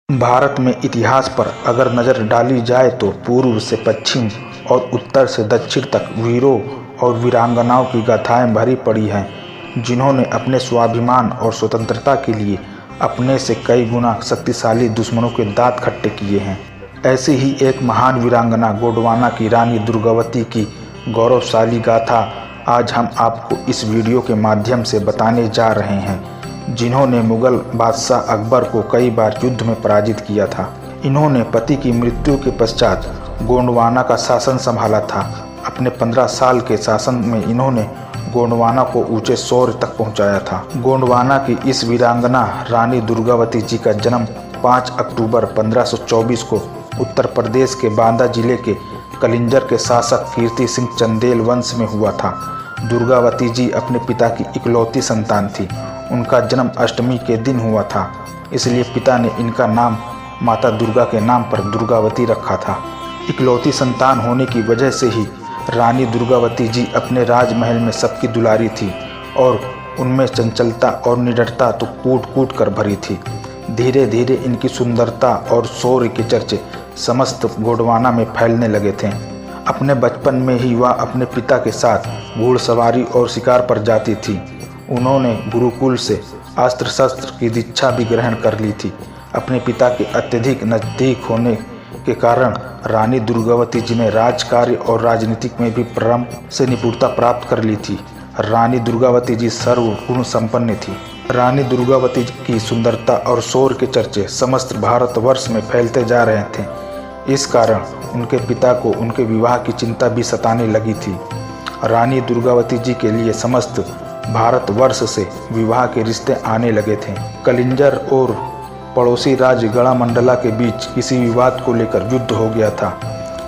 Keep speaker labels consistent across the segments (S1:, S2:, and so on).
S1: भारत में इतिहास पर अगर नज़र डाली जाए तो पूर्व से पश्चिम और उत्तर से दक्षिण तक वीरों और वीरांगनाओं की गाथाएं भरी पड़ी हैं, जिन्होंने अपने स्वाभिमान और स्वतंत्रता के लिए अपने से कई गुना शक्तिशाली दुश्मनों के दांत खट्टे किए हैं। ऐसी ही एक महान वीरांगना गोंडवाना की रानी दुर्गावती की गौरवशाली गाथा आज हम आपको इस वीडियो के माध्यम से बताने जा रहे हैं, जिन्होंने मुगल बादशाह अकबर को कई बार युद्ध में पराजित किया था। इन्होंने पति की मृत्यु के पश्चात गोंडवाना का शासन संभाला था। अपने 15 साल के शासन में इन्होंने गोंडवाना को ऊंचे शौर्य तक पहुंचाया था। गोंडवाना की इस वीरांगना रानी दुर्गावती जी का जन्म 5 अक्टूबर 1524 को उत्तर प्रदेश के बांदा जिले के कलिंजर के शासक कीर्ति सिंह चंदेल वंश में हुआ था। दुर्गावती जी अपने पिता की इकलौती संतान थी। उनका जन्म अष्टमी के दिन हुआ था, इसलिए पिता ने इनका नाम माता दुर्गा के नाम पर दुर्गावती रखा था। इकलौती संतान होने की वजह से ही रानी दुर्गावती जी अपने राजमहल में सबकी दुलारी थी और उनमें चंचलता और निडरता तो कूट कूट कर भरी थी। धीरे धीरे इनकी सुंदरता और शौर्य के चर्चे समस्त गोंडवाना में फैलने लगे थे। अपने बचपन में ही वह अपने पिता के साथ घुड़सवारी और शिकार पर जाती थी। उन्होंने गुरुकुल से अस्त्र शस्त्र की दीक्षा भी ग्रहण कर ली थी। अपने पिता के अत्यधिक नज़दीक होने के कारण रानी दुर्गावती जी ने राजकार्य और राजनीतिक में भी प्रारंभ से निपुणता प्राप्त कर ली थी। रानी दुर्गावती जी सर्वगुण संपन्न थी। रानी दुर्गावती की सुंदरता और शौर्य के चर्चे समस्त भारतवर्ष में फैलते जा रहे थे। इस कारण उनके पिता को उनके विवाह की चिंता भी सताने लगी थी। रानी दुर्गावती जी के लिए समस्त भारतवर्ष से विवाह के रिश्ते आने लगे थे। कलिंजर और पड़ोसी राज्य गढ़ामंडला के बीच किसी विवाद को लेकर युद्ध हो गया था।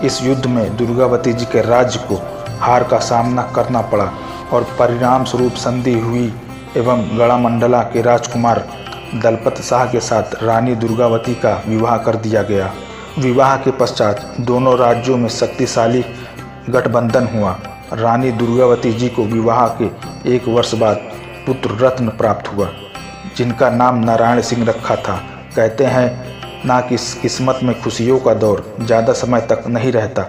S1: इस युद्ध में दुर्गावती जी के राज्य को हार का सामना करना पड़ा और परिणाम स्वरूप संधि हुई एवं गढ़ामंडला के राजकुमार दलपत शाह के साथ रानी दुर्गावती का विवाह कर दिया गया। विवाह के पश्चात दोनों राज्यों में शक्तिशाली गठबंधन हुआ। रानी दुर्गावती जी को विवाह के 1 वर्ष बाद पुत्र रत्न प्राप्त हुआ, जिनका नाम नारायण सिंह रखा था। कहते हैं ना कि किस्मत में खुशियों का दौर ज़्यादा समय तक नहीं रहता,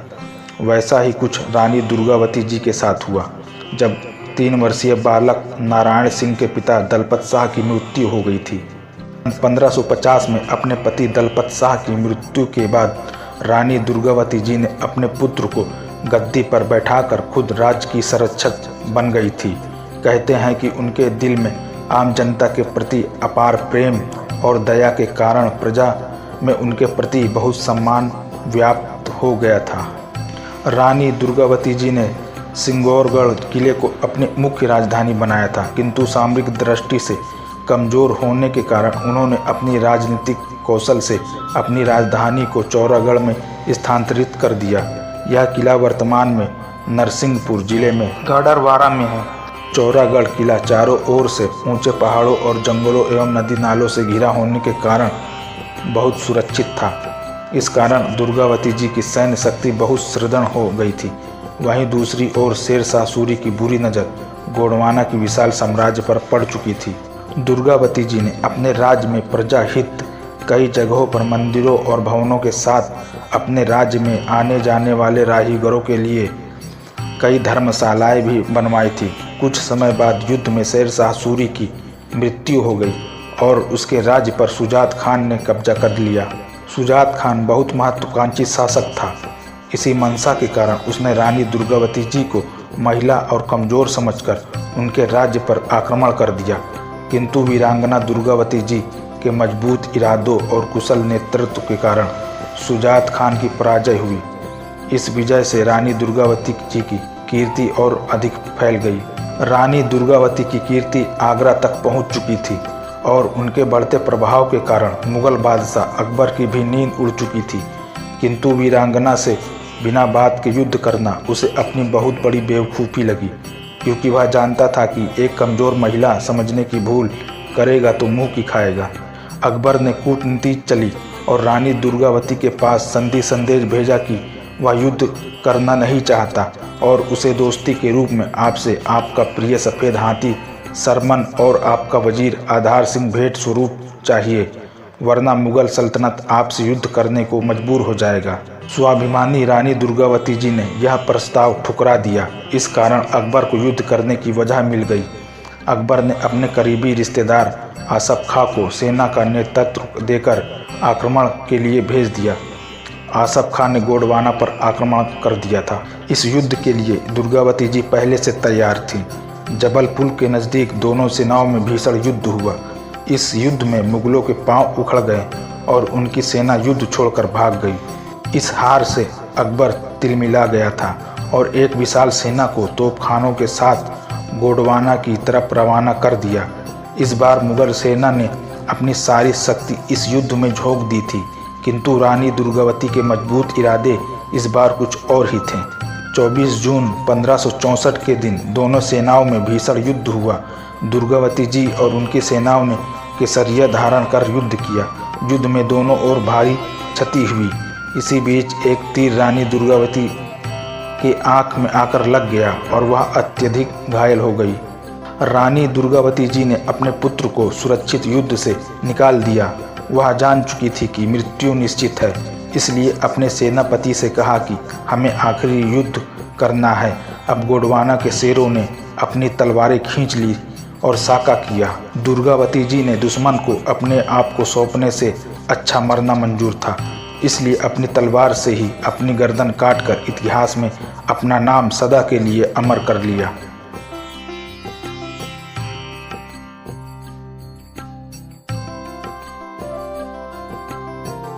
S1: वैसा ही कुछ रानी दुर्गावती जी के साथ हुआ। जब 3 वर्षीय बालक नारायण सिंह के पिता दलपत शाह की मृत्यु हो गई थी। 1550 में अपने पति दलपत शाह की मृत्यु के बाद रानी दुर्गावती जी ने अपने पुत्र को गद्दी पर बैठाकर खुद राज्य की संरक्षक बन गई थी। कहते हैं कि उनके दिल में आम जनता के प्रति अपार प्रेम और दया के कारण प्रजा में उनके प्रति बहुत सम्मान व्याप्त हो गया था। रानी दुर्गावती जी ने सिंगौरगढ़ किले को अपनी मुख्य राजधानी बनाया था, किंतु सामरिक दृष्टि से कमज़ोर होने के कारण उन्होंने अपनी राजनीतिक कौशल से अपनी राजधानी को चौरागढ़ में स्थानांतरित कर दिया। यह किला वर्तमान में नरसिंहपुर जिले में गाडरवारा में है। चौरागढ़ किला चारों ओर से ऊंचे पहाड़ों और जंगलों एवं नदी नालों से घिरा होने के कारण बहुत सुरक्षित था। इस कारण दुर्गावती जी की सैन्य शक्ति बहुत सुदृढ़ हो गई थी। वहीं दूसरी ओर शेरशाह सूरी की बुरी नज़र गोंडवाना की विशाल साम्राज्य पर पड़ चुकी थी। दुर्गावती जी ने अपने राज्य में प्रजा हित कई जगहों पर मंदिरों और भवनों के साथ अपने राज्य में आने जाने वाले राहीगरों के लिए कई धर्मशालाएं भी बनवाई थी। कुछ समय बाद युद्ध में शेरशाह सूरी की मृत्यु हो गई और उसके राज्य पर शुजात खान ने कब्जा कर लिया। शुजात खान बहुत महत्वाकांक्षी शासक था। इसी मंशा के कारण उसने रानी दुर्गावती जी को महिला और कमज़ोर समझकर उनके राज्य पर आक्रमण कर दिया, किंतु वीरांगना दुर्गावती जी के मजबूत इरादों और कुशल नेतृत्व के कारण शुजात खान की पराजय हुई। इस विजय से रानी दुर्गावती जी की कीर्ति और अधिक फैल गई। रानी दुर्गावती की कीर्ति आगरा तक पहुंच चुकी थी और उनके बढ़ते प्रभाव के कारण मुगल बादशाह अकबर की भी नींद उड़ चुकी थी, किंतु वीरांगना से बिना बात के युद्ध करना उसे अपनी बहुत बड़ी बेवकूफ़ी लगी, क्योंकि वह जानता था कि एक कमज़ोर महिला समझने की भूल करेगा तो मुंह की खाएगा। अकबर ने कूटनीति चली और रानी दुर्गावती के पास संधि संदेश भेजा कि वह युद्ध करना नहीं चाहता और उसे दोस्ती के रूप में आपसे आपका प्रिय सफ़ेद हाथी सरमन और आपका वजीर आधार सिंह भेंट स्वरूप चाहिए। वरना मुगल सल्तनत आपसे युद्ध करने को मजबूर हो जाएगा। स्वाभिमानी रानी दुर्गावती जी ने यह प्रस्ताव ठुकरा दिया। इस कारण अकबर को युद्ध करने की वजह मिल गई। अकबर ने अपने करीबी रिश्तेदार आसफ खां को सेना का नेतृत्व देकर आक्रमण के लिए भेज दिया। आसफ खां ने गोंडवाना पर आक्रमण कर दिया था। इस युद्ध के लिए दुर्गावती जी पहले से तैयार थीं। जबलपुर के नज़दीक दोनों सेनाओं में भीषण युद्ध हुआ। इस युद्ध में मुगलों के पांव उखड़ गए और उनकी सेना युद्ध छोड़कर भाग गई। इस हार से अकबर तिलमिला गया था और एक विशाल सेना को तोपखानों के साथ गोंडवाना की तरफ रवाना कर दिया। इस बार मुगल सेना ने अपनी सारी शक्ति इस युद्ध में झोंक दी थी, किंतु रानी दुर्गावती के मजबूत इरादे इस बार कुछ और ही थे। 24 जून 1564 के दिन दोनों सेनाओं में भीषण युद्ध हुआ। दुर्गावती जी और उनकी सेनाओं ने केसरिया धारण कर युद्ध किया। युद्ध में दोनों ओर भारी क्षति हुई। इसी बीच एक तीर रानी दुर्गावती के आंख में आकर लग गया और वह अत्यधिक घायल हो गई। रानी दुर्गावती जी ने अपने पुत्र को सुरक्षित युद्ध से निकाल दिया। वह जान चुकी थी कि मृत्यु निश्चित है, इसलिए अपने सेनापति से कहा कि हमें आखिरी युद्ध करना है। अब गोंडवाना के शेरों ने अपनी तलवारें खींच ली और साका किया। दुर्गावती जी ने दुश्मन को अपने आप को सौंपने से अच्छा मरना मंजूर था, इसलिए अपनी तलवार से ही अपनी गर्दन काटकर इतिहास में अपना नाम सदा के लिए अमर कर लिया।